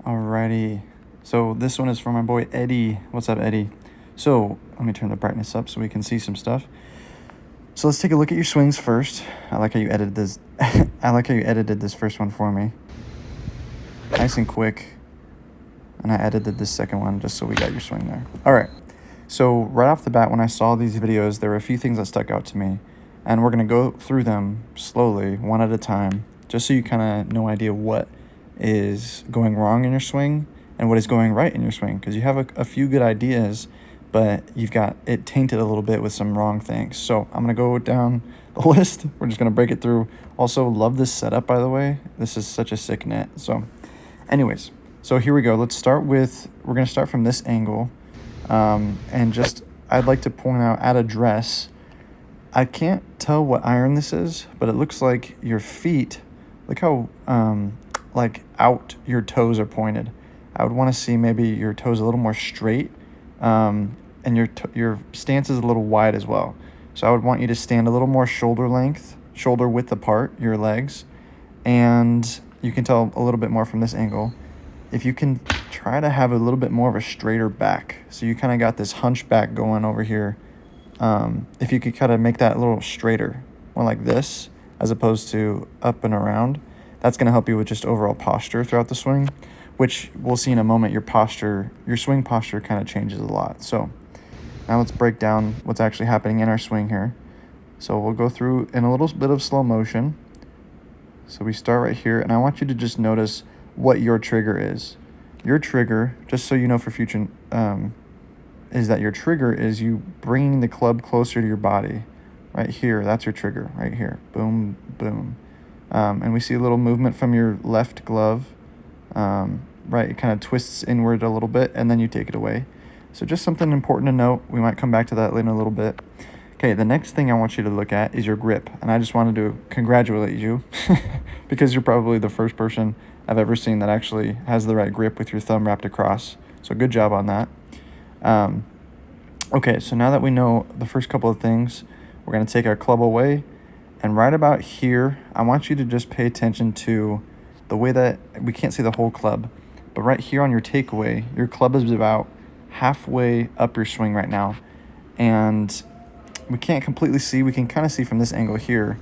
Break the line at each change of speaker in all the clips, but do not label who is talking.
Alrighty. So this one is from my boy Eddie. What's up, Eddie? So let me turn the brightness up so we can see some stuff. So let's take a look at your swings first. I like how you edited this. I like how you edited this first one for me. Nice and quick. And I edited this second one just so we got your swing there. All right. So right off the bat, when I saw these videos, there were a few things that stuck out to me. And we're going to go through them slowly, one at a time, just so you kind of know idea what is going wrong in your swing and what is going right in your swing. Because you have a few good ideas, but you've got it tainted a little bit with some wrong things. So I'm going to go down the list. We're just going to break it through. Also, love this setup, by the way. This is such a sick net. So anyways, so here we go. We're going to start from this angle. And just, I'd like to point out at address, I can't tell what iron this is, but it looks like your feet, look how, out your toes are pointed. I would want to see maybe your toes a little more straight, and your stance is a little wide as well. So I would want you to stand a little more shoulder width apart, your legs, and you can tell a little bit more from this angle. If you can try to have a little bit more of a straighter back, so you kind of got this hunchback going over here. If you could kind of make that a little straighter, more like this, as opposed to up and around, that's going to help you with just overall posture throughout the swing, which we'll see in a moment. Your swing posture kind of changes a lot. So now let's break down what's actually happening in our swing here. So we'll go through in a little bit of slow motion. So we start right here, and I want you to just notice what your trigger is. Your trigger, just so you know for future, is that your trigger is you bringing the club closer to your body. Right here, that's your trigger, right here. Boom, boom. And we see a little movement from your left glove. Right, it kind of twists inward a little bit, and then you take it away. So just something important to note. We might come back to that later in a little bit. Okay, the next thing I want you to look at is your grip. And I just wanted to congratulate you because you're probably the first person I've ever seen that actually has the right grip with your thumb wrapped across. So good job on that. Okay, so now that we know the first couple of things, we're going to take our club away. And right about here, I want you to just pay attention to the way that we can't see the whole club. But right here on your takeaway, your club is about halfway up your swing right now. And we can't completely see. We can kind of see from this angle here.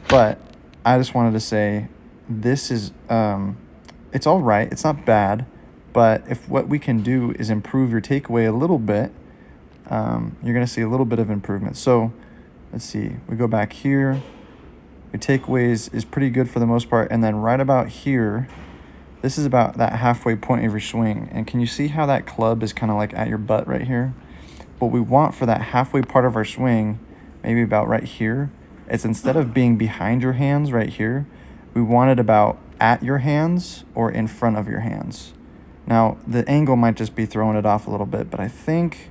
But I just wanted to say this is, it's all right. It's not bad. But if what we can do is improve your takeaway a little bit, you're going to see a little bit of improvement. So let's see. We go back here. Your takeaway is pretty good for the most part. And then right about here, this is about that halfway point of your swing. And can you see how that club is kind of like at your butt right here? What we want for that halfway part of our swing, maybe about right here, is instead of being behind your hands right here, we want it about at your hands or in front of your hands. Now, the angle might just be throwing it off a little bit, but I think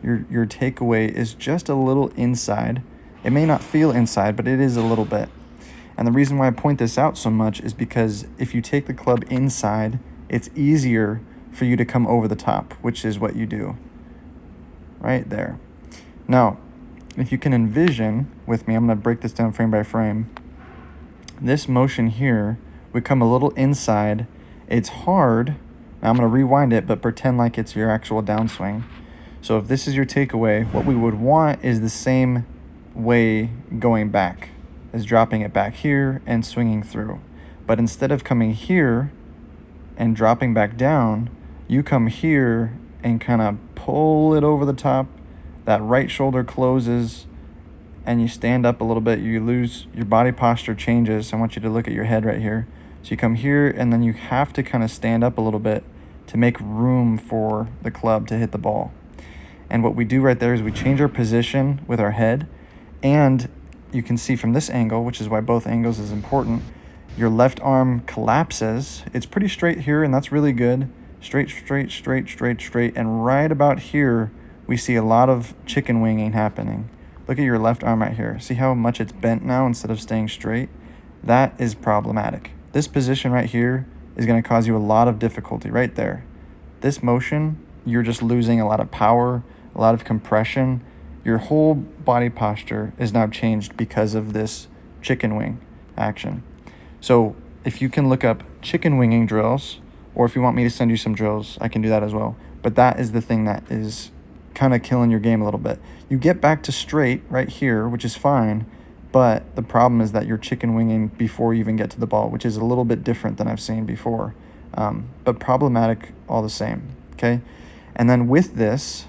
your takeaway is just a little inside. It may not feel inside, but it is a little bit. And the reason why I point this out so much is because if you take the club inside, it's easier for you to come over the top, which is what you do. Right there. Now, if you can envision with me, I'm going to break this down frame by frame. This motion here, we come a little inside. It's hard. Now I'm going to rewind it, but pretend like it's your actual downswing. So if this is your takeaway, what we would want is the same way going back, is dropping it back here and swinging through. But instead of coming here and dropping back down, you come here and kind of pull it over the top. That right shoulder closes and you stand up a little bit. You lose, your body posture changes. I want you to look at your head right here. So you come here and then you have to kind of stand up a little bit to make room for the club to hit the ball. And what we do right there is we change our position with our head, and you can see from this angle, which is why both angles is important, your left arm collapses. It's pretty straight here, and that's really good. Straight, straight, straight, straight, straight. And right about here, we see a lot of chicken winging happening. Look at your left arm right here. See how much it's bent now instead of staying straight? That is problematic. This position right here is going to cause you a lot of difficulty right there. This motion, you're just losing a lot of power, a lot of compression. Your whole body posture is now changed because of this chicken wing action. So if you can look up chicken winging drills, Or if you want me to send you some drills, I can do that as well. But that is the thing that is kind of killing your game a little bit. You get back to straight right here, which is fine, but the problem is that you're chicken winging before you even get to the ball, which is a little bit different than I've seen before, but problematic all the same, okay? And then with this,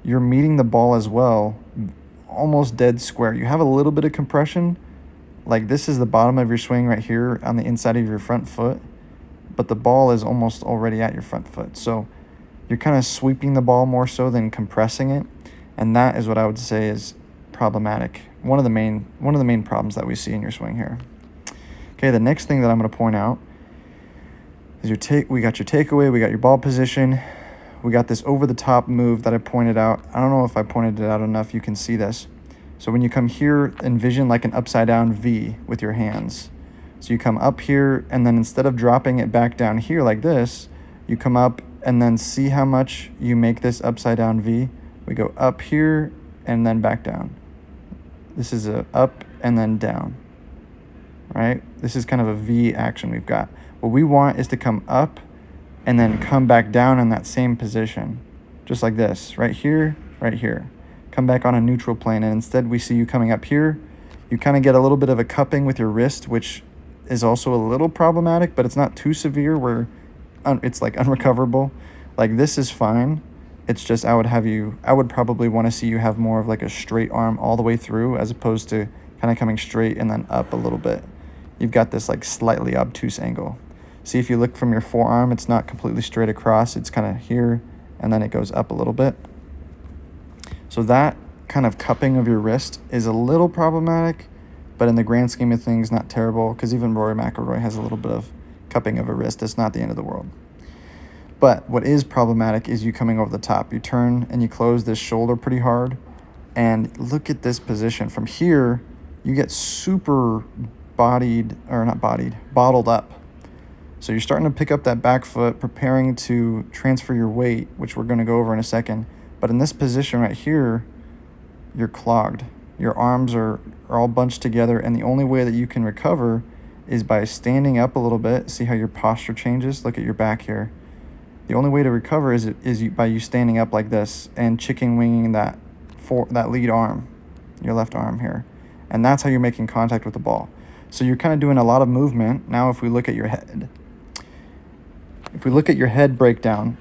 you're meeting the ball as well, almost dead square. You have a little bit of compression, like this is the bottom of your swing right here on the inside of your front foot, but the ball is almost already at your front foot. So you're kind of sweeping the ball more so than compressing it, and that is what I would say is problematic. One of the main problems that we see in your swing here. Okay, the next thing that I'm going to point out is we got your takeaway, we got your ball position, we got this over the top move that I pointed out. I don't know if I pointed it out enough, you can see this. So when you come here, envision like an upside down V with your hands. So you come up here, and then instead of dropping it back down here like this, you come up and then see how much you make this upside down V. We go up here and then back down. This is a up and then down, right? This is kind of a V action we've got. What we want is to come up and then come back down in that same position, just like this, right here, right here. Come back on a neutral plane, and instead we see you coming up here. You kind of get a little bit of a cupping with your wrist, which is also a little problematic, but it's not too severe where it's like unrecoverable. Like this is fine. It's just I would probably want to see you have more of like a straight arm all the way through, as opposed to kind of coming straight and then up a little bit. You've got this like slightly obtuse angle. See, if you look from your forearm, it's not completely straight across. It's kind of here, and then it goes up a little bit. So that kind of cupping of your wrist is a little problematic, but in the grand scheme of things, not terrible, because even Rory McIlroy has a little bit of cupping of a wrist. It's not the end of the world. But what is problematic is you coming over the top. You turn and you close this shoulder pretty hard, and look at this position. From here, you get super bottled up. So you're starting to pick up that back foot, preparing to transfer your weight, which we're going to go over in a second. But in this position right here, you're clogged. Your arms are all bunched together, and the only way that you can recover is by standing up a little bit. See how your posture changes? Look at your back here. The only way to recover is by you standing up like this and chicken winging that lead arm, your left arm here. And that's how you're making contact with the ball. So you're kind of doing a lot of movement. Now if we look at your head, breakdown,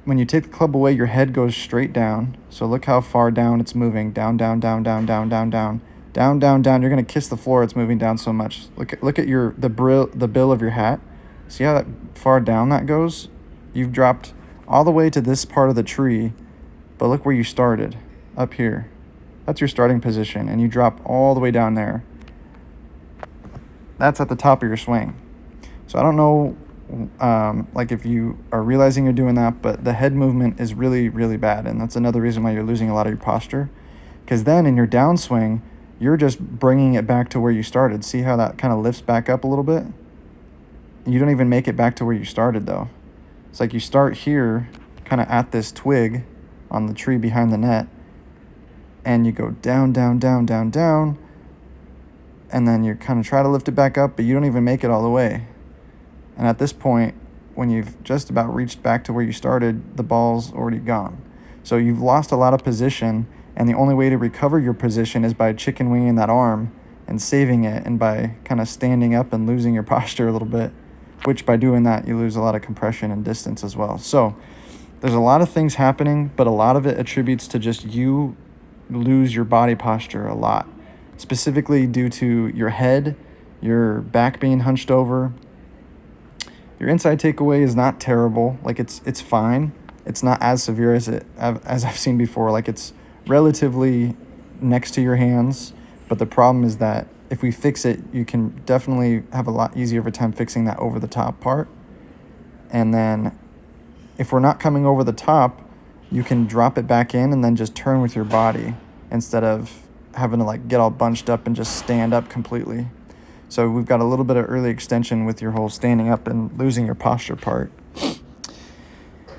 when you take the club away, your head goes straight down. So look how far down it's moving. Down, down, down, down, down, down, down. Down, down, down. You're going to kiss the floor. It's moving down so much. Look at the bill of your hat. See how that far down that goes? You've dropped all the way to this part of the tree, but look where you started, up here. That's your starting position, and you drop all the way down there. That's at the top of your swing. So I don't know like if you are realizing you're doing that, but the head movement is really, really bad, and that's another reason why you're losing a lot of your posture. Because then in your downswing, you're just bringing it back to where you started. See how that kind of lifts back up a little bit? You don't even make it back to where you started, though. It's like you start here, kind of at this twig on the tree behind the net, and you go down, down, down, down, down, and then you kind of try to lift it back up, but you don't even make it all the way. And at this point, when you've just about reached back to where you started, the ball's already gone. So you've lost a lot of position, and the only way to recover your position is by chicken winging that arm and saving it, and by kind of standing up and losing your posture a little bit, which by doing that, you lose a lot of compression and distance as well. So there's a lot of things happening, but a lot of it attributes to just you lose your body posture a lot, specifically due to your head, your back being hunched over. Your inside takeaway is not terrible. Like it's fine. It's not as severe as I've seen before. Like it's relatively next to your hands, but the problem is that if we fix it, you can definitely have a lot easier of a time fixing that over the top part. And then if we're not coming over the top, you can drop it back in and then just turn with your body instead of having to like get all bunched up and just stand up completely. So we've got a little bit of early extension with your whole standing up and losing your posture part.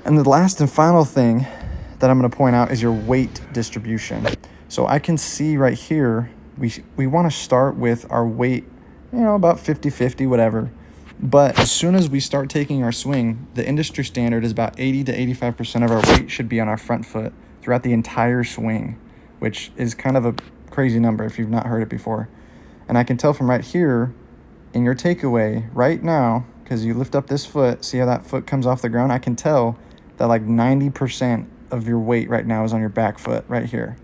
And the last and final thing that I'm going to point out is your weight distribution. So I can see right here, we want to start with our weight, about 50-50, whatever. But as soon as we start taking our swing, the industry standard is about 80 to 85% of our weight should be on our front foot throughout the entire swing, which is kind of a crazy number if you've not heard it before. And I can tell from right here in your takeaway right now, because you lift up this foot, see how that foot comes off the ground? I can tell that like 90% of your weight right now is on your back foot right here.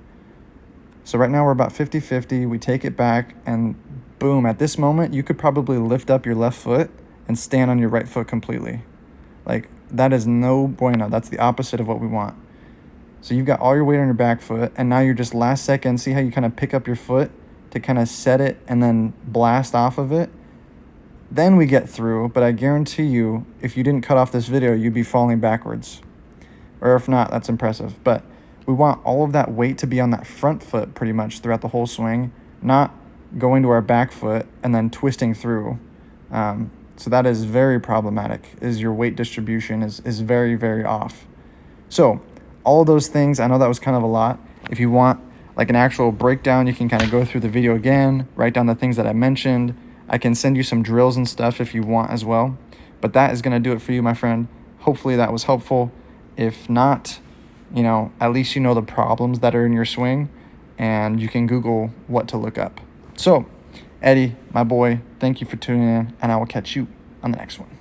So right now we're about 50-50. We take it back and boom, at this moment, you could probably lift up your left foot and stand on your right foot completely. Like, that is no bueno. That's the opposite of what we want. So you've got all your weight on your back foot, and now you're just last second. See how you kind of pick up your foot to kind of set it and then blast off of it? Then we get through, but I guarantee you, if you didn't cut off this video, you'd be falling backwards. Or if not, that's impressive. But we want all of that weight to be on that front foot pretty much throughout the whole swing, not going to our back foot and then twisting through. So that is very problematic, is your weight distribution is very, very off. So all of those things, I know that was kind of a lot. If you want like an actual breakdown, you can kind of go through the video again, write down the things that I mentioned. I can send you some drills and stuff if you want as well. But that is going to do it for you, my friend. Hopefully that was helpful. If not, at least you know the problems that are in your swing, and you can Google what to look up. So, Eddie, my boy, thank you for tuning in, and I will catch you on the next one.